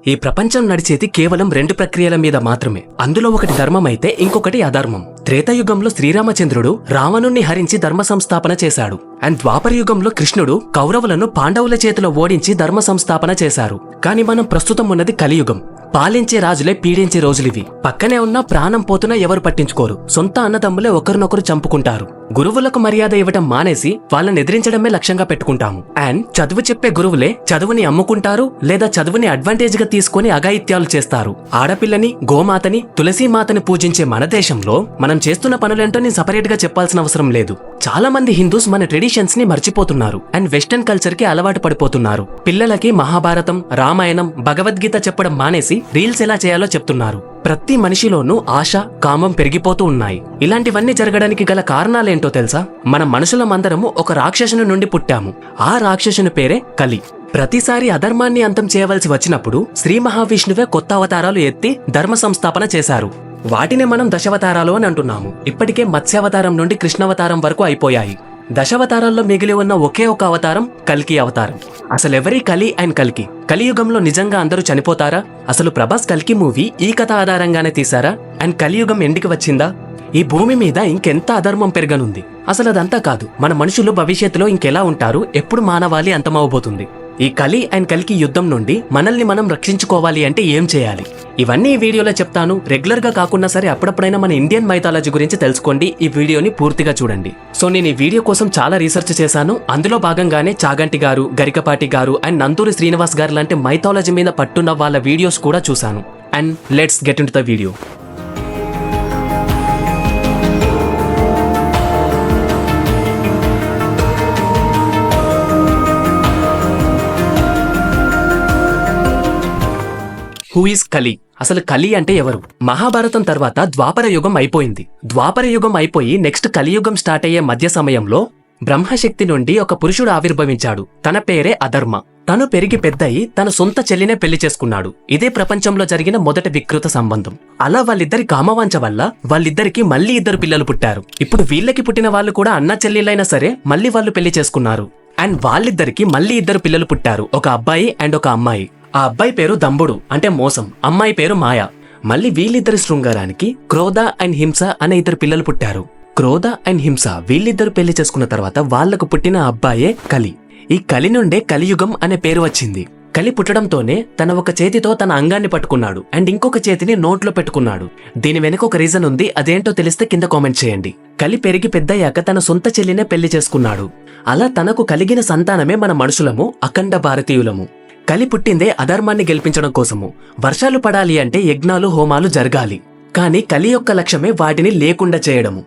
ఈ ప్రపంచం నడిచేది కేవలం రెండు ప్రక్రియల మీద మాత్రమే. అందులో ఒకటి ధర్మం అయితే ఇంకొకటి అధర్మం. త్రేతాయుగంలో శ్రీరామచంద్రుడు రావణుణ్ణి హరించి ధర్మ సంస్థాపన చేశాడు. అండ్ ద్వాపర యుగంలో కృష్ణుడు కౌరవులను పాండవుల చేతిలో ఓడించి ధర్మ సంస్థాపన చేశారు. కానీ మనం ప్రస్తుతం ఉన్నది కలియుగం. పాలించే రాజులే పీడించే రోజులివి. పక్కనే ఉన్న ప్రాణం పోతున్నా ఎవరు పట్టించుకోరు. సొంత అన్నదమ్ములే ఒకరినొకరు చంపుకుంటారు. గురువులకు మర్యాద ఇవ్వటం మానేసి వాళ్ళని ఎదిరించడమే లక్ష్యంగా పెట్టుకుంటాము. అండ్ చదువు చెప్పే గురువులే చదువుని అమ్ముకుంటారు, లేదా చదువుని అడ్వాంటేజ్ గా తీసుకుని అఘాయిత్యాలు చేస్తారు. ఆడపిల్లని, గోమాతని, తులసీమాతని పూజించే మన దేశంలో మనం చేస్తున్న పనులేంటో నేను సపరేట్ గా చెప్పాల్సిన అవసరం లేదు. చాలా మంది హిందూస్ మన ట్రెడిషన్స్ ని మర్చిపోతున్నారు అండ్ వెస్టర్న్ కల్చర్ కి అలవాటు పడిపోతున్నారు. పిల్లలకి మహాభారతం, రామాయణం, భగవద్గీత చెప్పడం మానేసి రీల్స్ ఎలా చేయాలో చెప్తున్నారు. ప్రతి మనిషిలోనూ ఆశ, కామం పెరిగిపోతూ ఉన్నాయి. ఇలాంటివన్నీ జరగడానికి గల కారణాలేంటో తెలుసా? మన మనుషులమందరము ఒక రాక్షసుని నుండి పుట్టాము. ఆ రాక్షసుని పేరే కలి. ప్రతిసారి అధర్మాన్ని అంతం చేయవలసి వచ్చినప్పుడు శ్రీ మహావిష్ణువే కొత్త అవతారాలు ఎత్తి ధర్మ సంస్థాపన చేశారు. వాటినే మనం దశావతారాలు అని అంటున్నాము. ఇప్పటికే మత్స్యావతారం నుండి కృష్ణావతారం వరకు అయిపోయాయి. దశావతారాల్లో మిగిలి ఉన్న ఒకే ఒక అవతారం కల్కి అవతారం. అసలెవరి కలి అండ్ కల్కి? కలియుగంలో నిజంగా అందరూ చనిపోతారా? అసలు ప్రభాస్ కల్కి మూవీ ఈ కథ ఆధారంగానే తీశారా? అండ్ కలియుగం ఎండికి వచ్చిందా? ఈ భూమి మీద ఇంకెంత అధర్మం పెరగనుంది? అసలు అదంతా కాదు, మన మనుషులు భవిష్యత్తులో ఇంకెలా ఉంటారు, ఎప్పుడు మానవాళి అంతమవబోతుంది. ఈ కలి అండ్ కల్కి యుద్ధం నుండి మనల్ని మనం రక్షించుకోవాలి అంటే ఏం చేయాలి? ఇవన్నీ ఈ వీడియోలో చెప్తాను. రెగ్యులర్ గా కాకుండా సరే అప్పుడప్పుడైనా మన ఇండియన్ మైథాలజీ గురించి తెలుసుకోండి. ఈ వీడియోని పూర్తిగా చూడండి. సో నేను ఈ వీడియో కోసం చాలా రీసెర్చ్ చేశాను. అందులో భాగంగానే చాగంటి గారు, గరికపాటి గారు అండ్ నందూరి శ్రీనివాస్ గారు లాంటి మైథాలజీ మీద పట్టున్న వాళ్ళ వీడియోస్ కూడా చూశాను. And let's get into the video. Who is కలి? అసలు కలి అంటే ఎవరు? మహాభారతం తర్వాత ద్వాపర యుగం అయిపోయింది. ద్వాపర యుగం అయిపోయి నెక్స్ట్ కలియుగం స్టార్ట్ అయ్యే మధ్య సమయంలో బ్రహ్మశక్తి నుండి ఒక పురుషుడు ఆవిర్భవించాడు. తన పేరే అధర్మ. తను పెరిగి పెద్దయి తన సొంత చెల్లినే పెళ్లి చేసుకున్నాడు. ఇదే ప్రపంచంలో జరిగిన మొదటి వికృత సంబంధం. అలా వాళ్ళిద్దరి కామవాంఛ వల్ల వాళ్ళిద్దరికి మళ్ళీ 2 పిల్లలు పుట్టారు. ఇప్పుడు వీళ్ళకి పుట్టిన వాళ్ళు కూడా అన్న చెల్లెలైనా సరే మళ్ళీ వాళ్ళు పెళ్లి చేసుకున్నారు. అండ్ వాళ్ళిద్దరికి మళ్ళీ 2 పిల్లలు పుట్టారు, ఒక అబ్బాయి అండ్ ఒక అమ్మాయి. ఆ అబ్బాయి పేరు దంబుడు అంటే మోసం, అమ్మాయి పేరు మాయ. మళ్ళీ వీళ్ళిద్దరి శృంగారానికి క్రోధ అండ్ హింస అనే 2 పిల్లలు పుట్టారు. క్రోధ అండ్ హింస వీళ్ళిద్దరు పెళ్లి చేసుకున్న తర్వాత వాళ్లకు పుట్టిన అబ్బాయే కలి. ఈ కలి నుండే కలియుగం అనే పేరు వచ్చింది. కలి పుట్టడంతోనే తన ఒక చేతితో తన అంగాన్ని పట్టుకున్నాడు అండ్ ఇంకొక చేతిని నోట్లో పెట్టుకున్నాడు. దీని వెనక ఒక రీజన్ ఉంది, అదేంటో తెలిస్తే కింద కామెంట్ చేయండి. కలి పెరిగి పెద్దయ్యాక తన సొంత చెల్లినే పెళ్లి చేసుకున్నాడు. అలా తనకు కలిగిన సంతానమే మన మనుషులము, అఖండ భారతీయులము. కలి పుట్టిందే అధర్మాన్ని గెలిపించడం కోసము. వర్షాలు పడాలి అంటే యజ్ఞాలు, హోమాలు జరగాలి. కానీ కలి యొక్క లక్ష్యమే వాటిని లేకుండా చేయడము.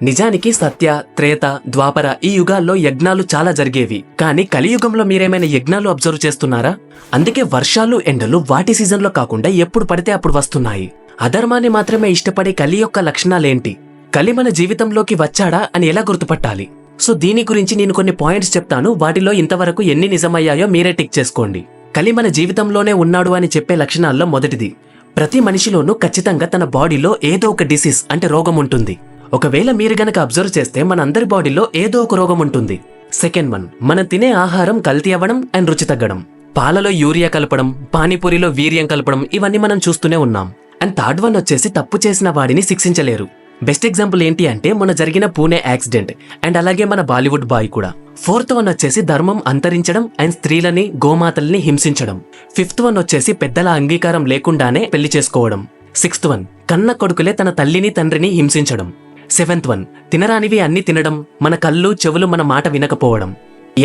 నిజానికి సత్య, త్రేత, ద్వాపర ఈ యుగాల్లో యజ్ఞాలు చాలా జరిగేవి. కానీ కలియుగంలో మీరేమైనా యజ్ఞాలు అబ్జర్వ్ చేస్తున్నారా? అందుకే వర్షాలు, ఎండలు వాటి సీజన్లో కాకుండా ఎప్పుడు పడితే అప్పుడు వస్తున్నాయి. అధర్మాన్ని మాత్రమే ఇష్టపడే కలి యొక్క లక్షణాలేంటి? కలి మన జీవితంలోకి వచ్చాడా అని ఎలా గుర్తుపట్టాలి? సో దీని గురించి నేను కొన్ని పాయింట్స్ చెప్తాను. వాటిలో ఇంతవరకు ఎన్ని నిజమయ్యాయో మీరే టిక్ చేసుకోండి. కలి మన జీవితంలోనే ఉన్నాడు అని చెప్పే లక్షణాల్లో మొదటిది, ప్రతి మనిషిలోనూ ఖచ్చితంగా తన బాడీలో ఏదో ఒక డిసీజ్ అంటే రోగం ఉంటుంది. ఒకవేళ మీరు గనక అబ్జర్వ్ చేస్తే మన అందరి బాడీలో ఏదో ఒక రోగం ఉంటుంది. సెకండ్ వన్, మనం తినే ఆహారం కల్తీ అవ్వడం అండ్ రుచి తగ్గడం. పాలలో యూరియా కలపడం, పానీపూరిలో వీర్యం కలపడం, ఇవన్నీ మనం చూస్తూనే ఉన్నాం. అండ్ థర్డ్ వన్ వచ్చేసి తప్పు చేసిన వాడిని శిక్షించలేరు. బెస్ట్ ఎగ్జాంపుల్ ఏంటి అంటే మన జరిగిన పూణే యాక్సిడెంట్ అండ్ అలాగే మన బాలీవుడ్ బాయ్ కూడా. ఫోర్త్ వన్ వచ్చేసి ధర్మం అంతరించడం అండ్ స్త్రీలని, గోమాతల్ని హింసించడం. ఫిఫ్త్ వన్ వచ్చేసి పెద్దల అంగీకారం లేకుండానే పెళ్లి చేసుకోవడం. సిక్స్త్ వన్, కన్న కొడుకులే తన తల్లిని, తండ్రిని హింసించడం. సెవెంత్ వన్, తినరానివి అన్ని తినడం, మన కళ్ళు, చెవులు మన మాట వినకపోవడం.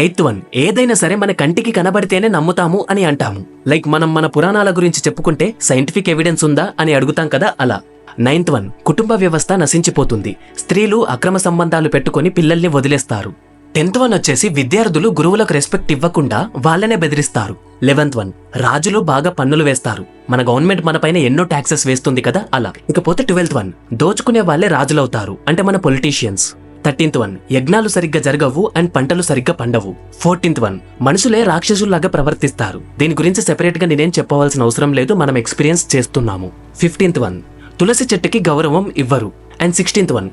ఎయిత్ వన్, ఏదైనా సరే మన కంటికి కనబడితేనే నమ్ముతాము అని అంటాము. లైక్ మనం మన పురాణాల గురించి చెప్పుకుంటే సైంటిఫిక్ ఎవిడెన్స్ ఉందా అని అడుగుతాం కదా, అలా. నైన్త్ వన్, కుటుంబ వ్యవస్థ నశించిపోతుంది. స్త్రీలు అక్రమ సంబంధాలు పెట్టుకుని పిల్లల్ని వదిలేస్తారు. 10th వన్ వచ్చేసి విద్యార్థులు గురువులకు రెస్పెక్ట్ ఇవ్వకుండా వాళ్ళనే బెదిరిస్తారు. 11th వన్, రాజులు బాగా పన్నులు వేస్తారు. మన గవర్నమెంట్ మన పైన ఎన్నో ట్యాక్సెస్ వేస్తుంది కదా, అలా. ఇకపోతే 12th వన్, దోచుకునే వాళ్ళే రాజులవుతారు అంటే మన పొలిటీషియన్స్. 13th వన్, యజ్ఞాలు సరిగ్గా జరగవు అండ్ పంటలు సరిగ్గా పండవు. 14th వన్, మనుషులే రాక్షసుల్లాగా ప్రవర్తిస్తారు. దీని గురించి సెపరేట్ గా నేనేం చెప్పవలసిన అవసరం లేదు, మనం ఎక్స్పీరియన్స్ చేస్తున్నాము. 15th వన్, తులసి చెట్టుకి గౌరవం ఇవ్వరు. అండ్ 16th వన్,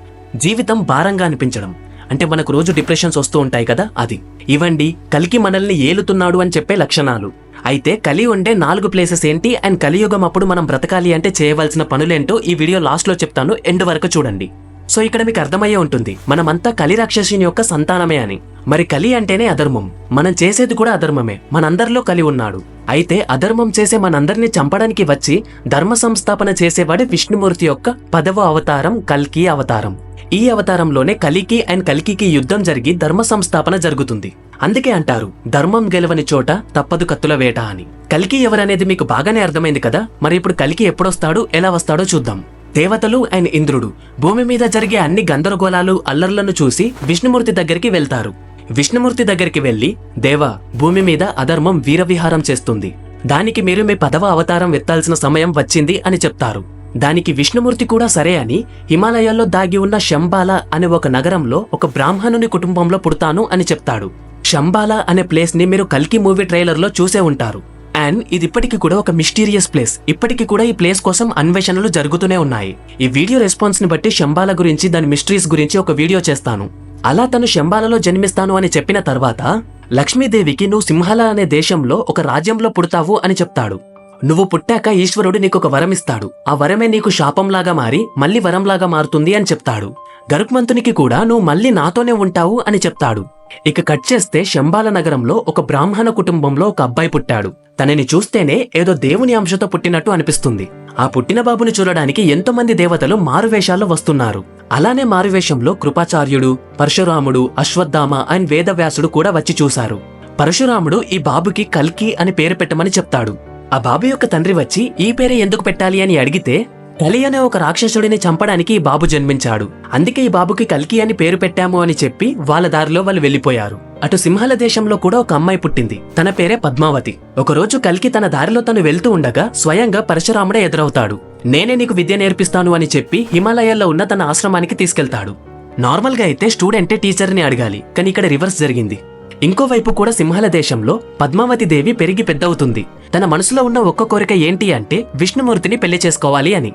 జీవితం భారంగా అనిపించడం అంటే మనకు రోజు డిప్రెషన్స్ వస్తూ ఉంటాయి కదా, అది. ఇవండి కల్కి మనల్ని ఏలుతున్నాడు అని చెప్పే లక్షణాలు. అయితే కలి ఉండే 4 ప్లేసెస్ ఏంటి అండ్ కలియుగం అప్పుడు మనం బ్రతకాలి అంటే చేయవలసిన పనులేంటో ఈ వీడియో లాస్ట్ లో చెప్తాను, ఎండ్ వరకు చూడండి. సో ఇక్కడ మీకు అర్థమయ్యే ఉంటుంది మనమంతా కలి రాక్షసుని యొక్క సంతానమే అని. మరి కలి అంటేనే అధర్మం, మనం చేసేది కూడా అధర్మమే. మనందరిలో కలి ఉన్నాడు. అయితే అధర్మం చేసే మనందరినీ చంపడానికి వచ్చి ధర్మ సంస్థాపన చేసేవాడే విష్ణుమూర్తి యొక్క 10వ అవతారం కల్కి అవతారం. ఈ అవతారంలోనే కలికి అండ్ కల్కికి యుద్ధం జరిగి ధర్మ సంస్థాపన జరుగుతుంది. అందుకే అంటారు ధర్మం గెలవని చోట తప్పదు కత్తుల వేట అని. కల్కి ఎవరనేది మీకు బాగానే అర్థమైంది కదా. మరి ఇప్పుడు కల్కి ఎప్పుడొస్తాడు, ఎలా వస్తాడో చూద్దాం. దేవతలు అండ్ ఇంద్రుడు భూమి మీద జరిగే అన్ని గందరగోళాలు అల్లర్లను చూసి విష్ణుమూర్తి దగ్గరికి వెళ్తారు. విష్ణుమూర్తి దగ్గరికి వెళ్లి, దేవా, భూమి మీద అధర్మం వీరవిహారం చేస్తుంది, దానికి మీరు మీ 10వ అవతారం ఎత్తాల్సిన సమయం వచ్చింది అని చెప్తారు. దానికి విష్ణుమూర్తి కూడా సరే అని హిమాలయాల్లో దాగి ఉన్న శంబాల అనే ఒక నగరంలో ఒక బ్రాహ్మణుని కుటుంబంలో పుడతాను అని చెప్తాడు. శంబాల అనే ప్లేస్ ని మీరు కల్కి మూవీ ట్రైలర్ లో చూసే ఉంటారు. అండ్ ఇది ఇప్పటికీ కూడా ఒక మిస్టీరియస్ ప్లేస్. ఇప్పటికీ కూడా ఈ ప్లేస్ కోసం అన్వేషణలు జరుగుతూనే ఉన్నాయి. ఈ వీడియో రెస్పాన్స్ ని బట్టి శంబాల గురించి, దాని మిస్టరీస్ గురించి ఒక వీడియో చేస్తాను. అలా తను శంబాలలో జన్మిస్తాను అని చెప్పిన తర్వాత లక్ష్మీదేవికి నువ్వు సింహల అనే దేశంలో ఒక రాజ్యంలో పుడతావు అని చెప్తాడు. నువ్వు పుట్టాక ఈశ్వరుడు నీకు ఒక వరం ఇస్తాడు. ఆ వరమే నీకు శాపంలాగా మారి మళ్ళీ వరంలాగా మారుతుంది అని చెప్తాడు. గరుత్మంతునికి కూడా నువ్వు మళ్ళీ నాతోనే ఉంటావు అని చెప్తాడు. ఇక కట్ చేస్తే శంబాల నగరంలో ఒక బ్రాహ్మణ కుటుంబంలో ఒక అబ్బాయి పుట్టాడు. తనని చూస్తేనే ఏదో దేవుని అంశతో పుట్టినట్టు అనిపిస్తుంది. ఆ పుట్టిన బాబుని చూడడానికి ఎంతో మంది దేవతలు మారువేషాల్లో వస్తున్నారు. అలానే మారువేషంలో కృపాచార్యుడు, పరశురాముడు, అశ్వత్థామ అండ్ వేదవ్యాసుడు కూడా వచ్చి చూశారు. పరశురాముడు ఈ బాబుకి కల్కి అని పేరు పెట్టమని చెప్తాడు. ఆ బాబు యొక్క తండ్రి వచ్చి ఈ పేరే ఎందుకు పెట్టాలి అని అడిగితే, కలి అనే ఒక రాక్షసుడిని చంపడానికి ఈ బాబు జన్మించాడు, అందుకే ఈ బాబుకి కల్కి అని పేరు పెట్టాము అని చెప్పి వాళ్ళ దారిలో వాళ్ళు వెళ్లిపోయారు. అటు సింహల దేశంలో కూడా ఒక అమ్మాయి పుట్టింది. తన పేరే పద్మావతి. ఒకరోజు కల్కి తన దారిలో తను వెళ్తూ ఉండగా స్వయంగా పరశురాముడే ఎదురవుతాడు. నేనే నీకు విద్య నేర్పిస్తాను అని చెప్పి హిమాలయాల్లో ఉన్న తన ఆశ్రమానికి తీసుకెళ్తాడు. నార్మల్ గా అయితే స్టూడెంటే టీచర్ని అడగాలి, కానీ ఇక్కడ రివర్స్ జరిగింది. ఇంకోవైపు కూడా సింహల దేశంలో పద్మావతి దేవి పెరిగి పెద్దవుతుంది. తన మనసులో ఉన్న ఒక్క కోరిక ఏంటి అంటే విష్ణుమూర్తిని పెళ్లి చేసుకోవాలి అని.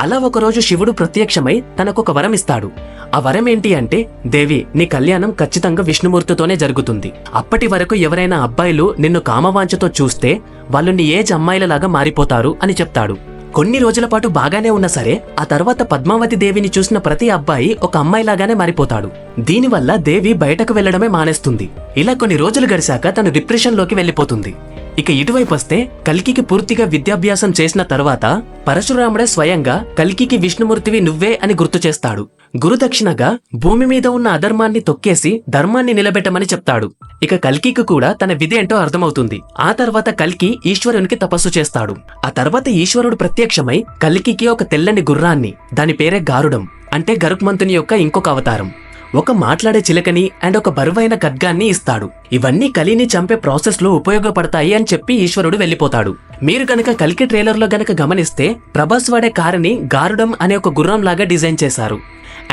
అలా ఒకరోజు శివుడు ప్రత్యక్షమై తనకొక వరం ఇస్తాడు. ఆ వరం ఏంటి అంటే, దేవి, నీ కళ్యాణం ఖచ్చితంగా విష్ణుమూర్తితోనే జరుగుతుంది. అప్పటి వరకు ఎవరైనా అబ్బాయిలు నిన్ను కామవాంఛతో చూస్తే వాళ్ళు నీ ఏజ్ అమ్మాయిలలాగా మారిపోతారు అని చెప్తాడు. కొన్ని రోజుల పాటు బాగానే ఉన్నా సరే ఆ తర్వాత పద్మావతి దేవిని చూసిన ప్రతి అబ్బాయి ఒక అమ్మాయిలాగానే మారిపోతాడు. దీనివల్ల దేవి బయటకు వెళ్లడమే మానేస్తుంది. ఇలా కొన్ని రోజులు గడిచాక తను డిప్రెషన్ లోకి వెళ్లిపోతుంది. ఇక ఇటువైపు వస్తే కల్కికి పూర్తిగా విద్యాభ్యాసం చేసిన తర్వాత పరశురాముడే స్వయంగా కల్కికి విష్ణుమూర్తివి నువ్వే అని గుర్తు చేస్తాడు. గురుదక్షిణగా భూమి మీద ఉన్న అధర్మాన్ని తొక్కేసి ధర్మాన్ని నిలబెట్టమని చెప్తాడు. ఇక కల్కికి కూడా తన విధి ఏంటో అర్థమవుతుంది. ఆ తర్వాత కల్కి ఈశ్వరునికి తపస్సు చేస్తాడు. ఆ తర్వాత ఈశ్వరుడు ప్రత్యక్షమై కల్కికి ఒక తెల్లని గుర్రాన్ని, దాని పేరే గారుడం, అంటే గరుత్మంతుని యొక్క ఇంకొక అవతారం, ఒక మాట్లాడే చిలకని అండ్ ఒక బరువైన ఖడ్గాన్ని ఇస్తాడు. ఇవన్నీ కలిని చంపే ప్రాసెస్ లో ఉపయోగపడతాయి అని చెప్పి ఈశ్వరుడు వెళ్లిపోతాడు. మీరు గనక కల్కి ట్రైలర్ లో గనక గమనిస్తే ప్రభాస్ వాడే కారుని గారుడం అనే ఒక గుర్రం లాగా డిజైన్ చేశారు.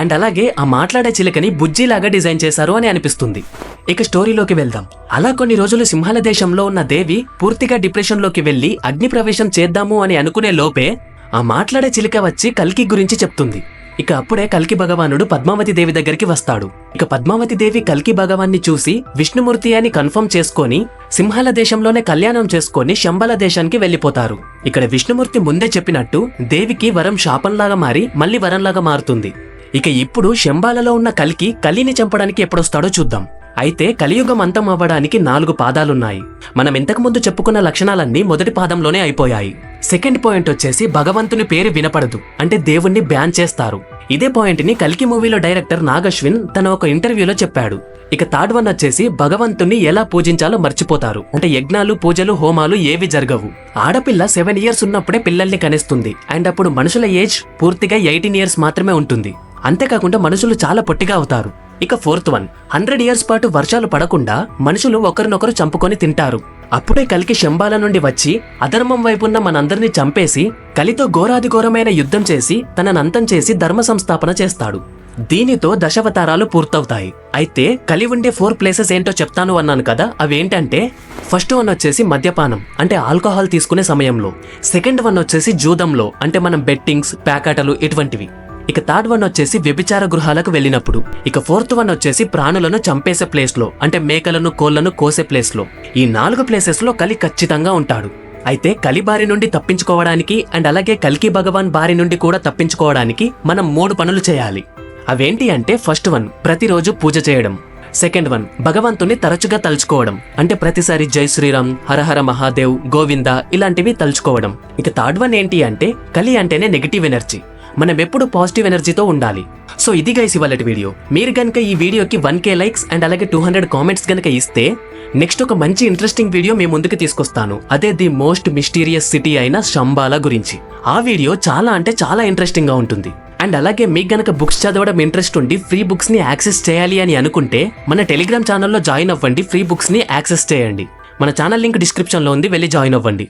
అండ్ అలాగే ఆ మాట్లాడే చిలకని బుజ్జిలాగా డిజైన్ చేశారు అని అనిపిస్తుంది. ఇక స్టోరీలోకి వెళ్దాం. అలా కొన్ని రోజులు సింహాల దేశంలో ఉన్న దేవి పూర్తిగా డిప్రెషన్ లోకి వెళ్లి అగ్ని ప్రవేశం చేద్దాము అని అనుకునే లోపే ఆ మాట్లాడే చిలుక వచ్చి కల్కి గురించి చెప్తుంది. ఇక అప్పుడే కల్కి భగవానుడు పద్మావతి దేవి దగ్గరికి వస్తాడు. ఇక పద్మావతి దేవి కల్కి భగవాన్ని చూసి విష్ణుమూర్తి అని కన్ఫర్మ్ చేసుకొని సింహాల దేశంలోనే కళ్యాణం చేసుకొని శంబల దేశానికి వెళ్లిపోతారు. ఇక్కడ విష్ణుమూర్తి ముందే చెప్పినట్టు దేవికి వరం శాపంలాగా మారి మళ్ళీ వరంలాగా మారుతుంది. ఇక ఇప్పుడు శంబాలలో ఉన్న కల్కి కలిని చంపడానికి ఎప్పుడొస్తాడో చూద్దాం. అయితే కలియుగం అంతం అవ్వడానికి 4 పాదాలున్నాయి. మనం ఇంతకుముందు చెప్పుకున్న లక్షణాలన్నీ మొదటి పాదంలోనే అయిపోయాయి. సెకండ్ పాయింట్ వచ్చేసి భగవంతుని పేరు వినపడదు, అంటే దేవుణ్ణి బ్యాన్ చేస్తారు. ఇదే పాయింట్ ని కల్కి మూవీలో డైరెక్టర్ నాగశ్విన్ తన ఒక ఇంటర్వ్యూలో చెప్పాడు. ఇక థర్డ్ వన్ వచ్చేసి భగవంతుని ఎలా పూజించాలో మర్చిపోతారు, అంటే యజ్ఞాలు, పూజలు, హోమాలు ఏవి జరగవు. ఆడపిల్ల 7 years ఉన్నప్పుడే పిల్లల్ని కనిస్తుంది. అండ్ అప్పుడు మనుషుల ఏజ్ పూర్తిగా 18 years మాత్రమే ఉంటుంది. అంతేకాకుండా మనుషులు చాలా పొట్టిగా అవుతారు. ఇక ఫోర్త్ వన్, 100 years పాటు వర్షాలు పడకుండా మనుషులు ఒకరినొకరు చంపుకొని తింటారు. అప్పుడే కల్కి శంబాల నుండి వచ్చి అధర్మం వైపున్న మనందరినీ చంపేసి కలితో ఘోరాది ఘోరమైన యుద్ధం చేసి తనను అంతం చేసి ధర్మ సంస్థాపన చేస్తాడు. దీనితో దశావతారాలు పూర్తవుతాయి. అయితే కలి ఉండే 4 ప్లేసెస్ ఏంటో చెప్తాను అన్నాను కదా, అవేంటంటే ఫస్ట్ వన్ వచ్చేసి మద్యపానం, అంటే ఆల్కహాల్ తీసుకునే సమయంలో. సెకండ్ వన్ వచ్చేసి జూదంలో, అంటే మనం బెట్టింగ్స్, ప్యాకాటలు ఇటువంటివి. ఇక థర్డ్ వన్ వచ్చేసి వ్యభిచార గృహాలకు వెళ్ళినప్పుడు. ఇక ఫోర్త్ వన్ వచ్చేసి ప్రాణులను చంపేసే ప్లేస్ లో, అంటే మేకలను కోళ్లను కోసే ప్లేస్ లో. ఈ 4 ప్లేసెస్ లో కలి ఖచ్చితంగా ఉంటాడు. అయితే కలి బారి నుండి తప్పించుకోవడానికి అండ్ అలాగే కల్కి భగవాన్ బారి నుండి కూడా తప్పించుకోవడానికి మనం 3 పనులు చేయాలి. అవేంటి అంటే ఫస్ట్ వన్ ప్రతిరోజు పూజ చేయడం. సెకండ్ వన్ భగవంతుని తరచుగా తలుచుకోవడం, అంటే ప్రతిసారి జై శ్రీరామ్, హరహర మహాదేవ్, గోవింద ఇలాంటివి తలుచుకోవడం. ఇక థర్డ్ వన్ ఏంటి అంటే కలి అంటేనే నెగిటివ్ ఎనర్జీ, మనం ఎప్పుడు పాజిటివ్ ఎనర్జీతో ఉండాలి. సో ఇది గైస్ ఇవాళటి వీడియో. మీరు గనుక ఈ వీడియోకి 1K లైక్స్ అండ్ అలాగే 200 కామెంట్స్ గనుక ఇస్తే నెక్స్ట్ ఒక మంచి ఇంట్రెస్టింగ్ వీడియో మీ ముందుకు తీసుకొస్తాను. అదే ది మోస్ట్ మిస్టీరియస్ సిటీ అయిన శంబాలా గురించి. ఆ వీడియో చాలా అంటే చాలా ఇంట్రెస్టింగ్ గా ఉంటుంది. అండ్ అలాగే మీకు గనక బుక్స్ చదవడం ఇంట్రెస్ట్ ఉండి ఫ్రీ బుక్స్ ని యాక్సెస్ చేయాలి అని అనుకుంటే మన టెలిగ్రామ్ ఛానల్లో జాయిన్ అవ్వండి, ఫ్రీ బుక్స్ ని యాక్సెస్ చేయండి. మన ఛానల్ లింక్ డిస్క్రిప్షన్ లో ఉంది, వెళ్ళి జాయిన్ అవ్వండి.